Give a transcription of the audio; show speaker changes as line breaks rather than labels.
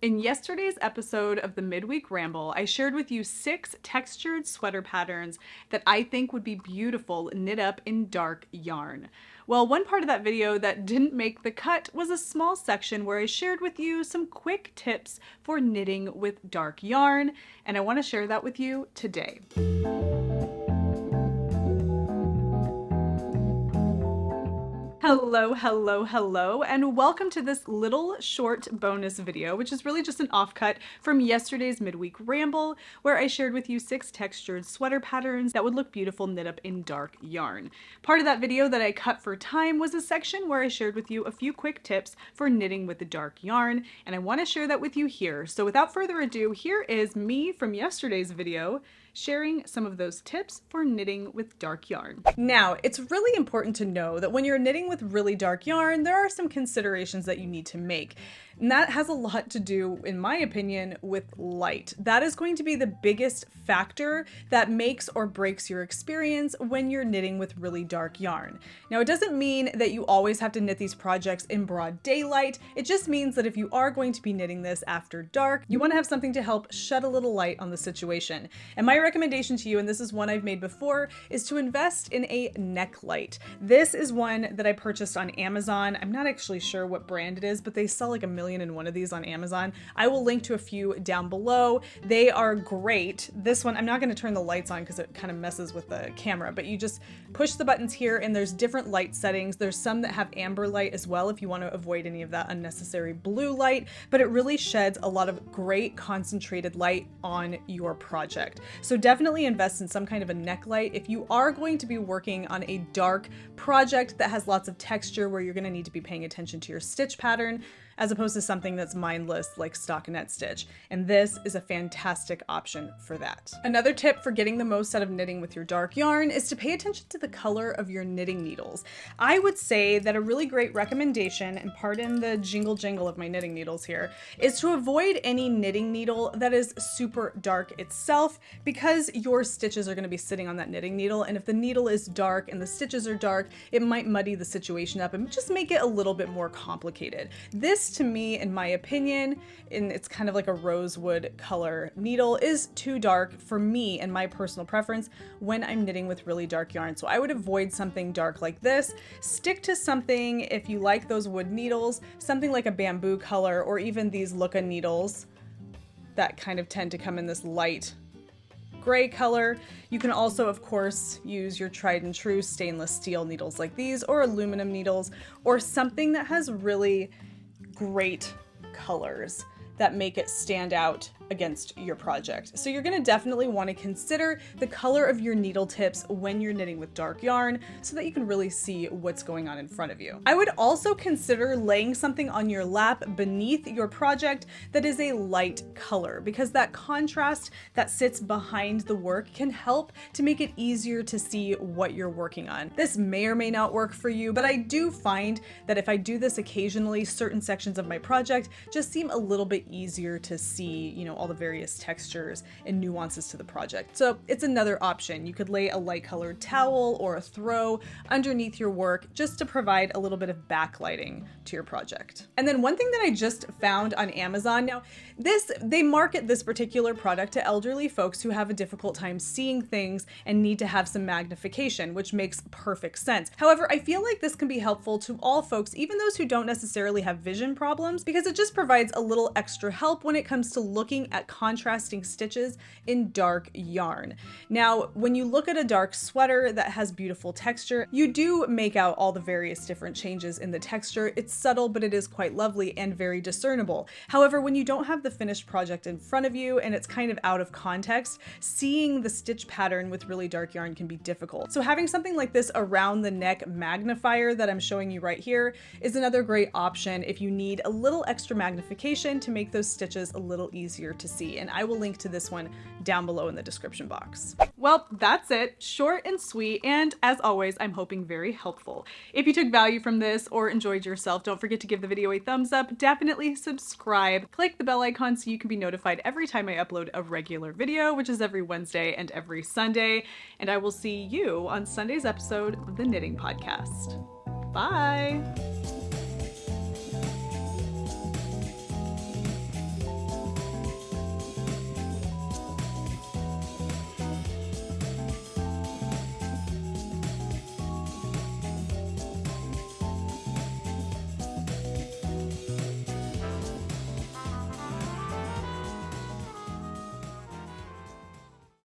In yesterday's episode of the Midweek Ramble, I shared with you 6 textured sweater patterns that I think would be beautiful knit up in dark yarn. Well, one part of that video that didn't make the cut was a small section where I shared with you some quick tips for knitting with dark yarn, and I want to share that with you today. Hello, and welcome to this little short bonus video, which is really just an offcut from yesterday's Midweek Ramble, where I shared with you 6 textured sweater patterns that would look beautiful knit up in dark yarn. Part of that video that I cut for time was a section where I shared with you a few quick tips for knitting with the dark yarn, and I want to share that with you here. So without further ado, here is me from yesterday's video sharing some of those tips for knitting with dark yarn. Now, it's really important to know that when you're knitting with really dark yarn, there are some considerations that you need to make. And that has a lot to do, in my opinion, with light. That is going to be the biggest factor that makes or breaks your experience when you're knitting with really dark yarn. Now, it doesn't mean that you always have to knit these projects in broad daylight. It just means that if you are going to be knitting this after dark, you want to have something to help shed a little light on the situation. And my recommendation to you, and this is one I've made before, is to invest in a neck light. This is one that I purchased on Amazon. I'm not actually sure what brand it is, but they sell like 1,000,000 and one of these on Amazon. I will link to a few down below. They are great. This one, I'm not going to turn the lights on because it kind of messes with the camera, but you just push the buttons here and there's different light settings. There's some that have amber light as well if you want to avoid any of that unnecessary blue light, but it really sheds a lot of great concentrated light on your project. So definitely invest in some kind of a neck light if you are going to be working on a dark project that has lots of texture where you're going to need to be paying attention to your stitch pattern, as opposed to something that's mindless like stockinette stitch. And this is a fantastic option for that. Another tip for getting the most out of knitting with your dark yarn is to pay attention to the color of your knitting needles. I would say that a really great recommendation, and pardon the jingle jangle of my knitting needles here, is to avoid any knitting needle that is super dark itself, because your stitches are going to be sitting on that knitting needle, and if the needle is dark and the stitches are dark, it might muddy the situation up and just make it a little bit more complicated. This, to me, in my opinion, and it's kind of like a rosewood color needle, is too dark for me and my personal preference when I'm knitting with really dark yarn. So I would avoid something dark like this. Stick to something, if you like those wood needles, something like a bamboo color, or even these Luca needles that kind of tend to come in this light gray color. You can also, of course, use your tried and true stainless steel needles like these, or aluminum needles, or something that has really great colors that make it stand out against your project. So you're going to definitely want to consider the color of your needle tips when you're knitting with dark yarn so that you can really see what's going on in front of you. I would also consider laying something on your lap beneath your project that is a light color, because that contrast that sits behind the work can help to make it easier to see what you're working on. This may or may not work for you, but I do find that if I do this occasionally, certain sections of my project just seem a little bit easier to see, all the various textures and nuances to the project. So it's another option. You could lay a light colored towel or a throw underneath your work just to provide a little bit of backlighting to your project. And then one thing that I just found on Amazon, now they market this particular product to elderly folks who have a difficult time seeing things and need to have some magnification, which makes perfect sense. However, I feel like this can be helpful to all folks, even those who don't necessarily have vision problems, because it just provides a little extra help when it comes to looking at contrasting stitches in dark yarn. Now, when you look at a dark sweater that has beautiful texture, you do make out all the various different changes in the texture. It's subtle, but it is quite lovely and very discernible. However, when you don't have the finished project in front of you and it's kind of out of context, seeing the stitch pattern with really dark yarn can be difficult. So having something like this around the neck magnifier that I'm showing you right here is another great option if you need a little extra magnification to make those stitches a little easier to see, and I will link to this one down below in the description box. Well, that's it. Short and sweet, and as always, I'm hoping very helpful. If you took value from this or enjoyed yourself, don't forget to give the video a thumbs up, definitely subscribe, click the bell icon so you can be notified every time I upload a regular video, which is every Wednesday and every Sunday, and I will see you on Sunday's episode of the Knitting Podcast. Bye!